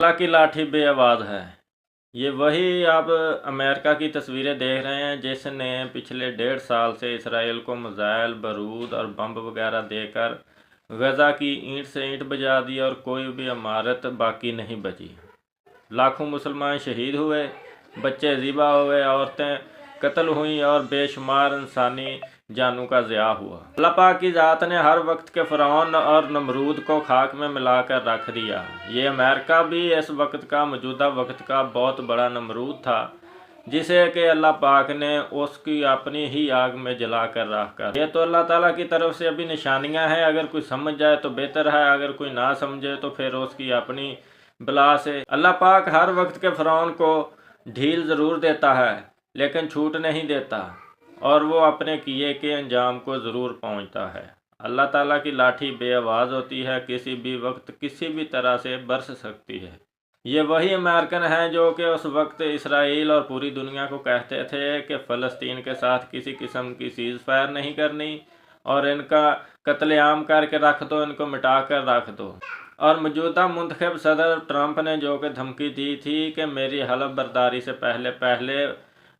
अल्लाह की लाठी बेआवाज़ है। ये वही आप अमेरिका की तस्वीरें देख रहे हैं जिसने पिछले 1.5 साल से इसराइल को मिसाइल, बारूद और बम वगैरह देकर गज़ा की ईंट से ईंट बजा दी और कोई भी इमारत बाकी नहीं बची। लाखों मुसलमान शहीद हुए, बच्चे ज़िबा हुए, औरतें कत्ल हुई और बेशुमार इंसानी जानों का ज़िया हुआ। अल्लाह पाक की ज़ात ने हर वक्त के फ़िरौन और नमरूद को खाक में मिलाकर रख दिया। ये अमेरिका भी इस वक्त का, मौजूदा वक्त का बहुत बड़ा नमरूद था, जिसे कि अल्लाह पाक ने उसकी अपनी ही आग में जला कर रखा। ये तो अल्लाह ताला की तरफ से अभी निशानियां हैं। अगर कोई समझ जाए तो बेहतर है, अगर कोई ना समझे तो फिर उसकी अपनी बला से। अल्लाह पाक हर वक्त के फ़िरौन को ढील ज़रूर देता है लेकिन छूट नहीं देता, और वो अपने किए के अंजाम को ज़रूर पहुंचता है। अल्लाह ताला की लाठी बेआवाज़ होती है, किसी भी वक्त किसी भी तरह से बरस सकती है। ये वही अमेरिकन हैं जो कि उस वक्त इसराइल और पूरी दुनिया को कहते थे कि फ़लस्तीन के साथ किसी किस्म की सीज़ फायर नहीं करनी और इनका कत्लेआम करके रख दो, इनको मिटा कर रख दो। और मौजूदा मुंतखब सदर ट्रंप ने जो कि धमकी दी थी कि मेरी हलफ बर्दारी से पहले पहले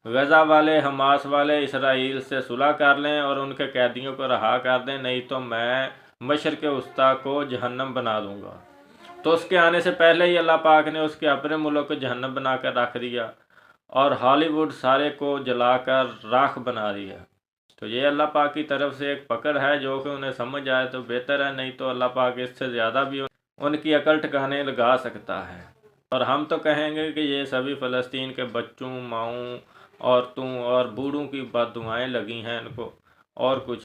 गज़ा वाले, हमास वाले इसराइल से सुलह कर लें और उनके कैदियों को रहा कर दें, नहीं तो मैं मशरक़ वस्ता को जहन्नम बना दूंगा। तो उसके आने से पहले ही अल्लाह पाक ने उसके अपने मुल्क को जहन्नम बना कर रख दिया और हॉलीवुड सारे को जलाकर राख बना दिया। तो ये अल्लाह पाक की तरफ से एक पकड़ है जो कि उन्हें समझ आए तो बेहतर है, नहीं तो अल्लाह पाक इससे ज़्यादा भी उनकी अकल ठिकाने लगा सकता है। और हम तो कहेंगे कि ये सभी फ़लस्तीन के बच्चों, माओं, औरतों और बूढ़ों की बद्दुआएं लगी हैं इनको, और कुछ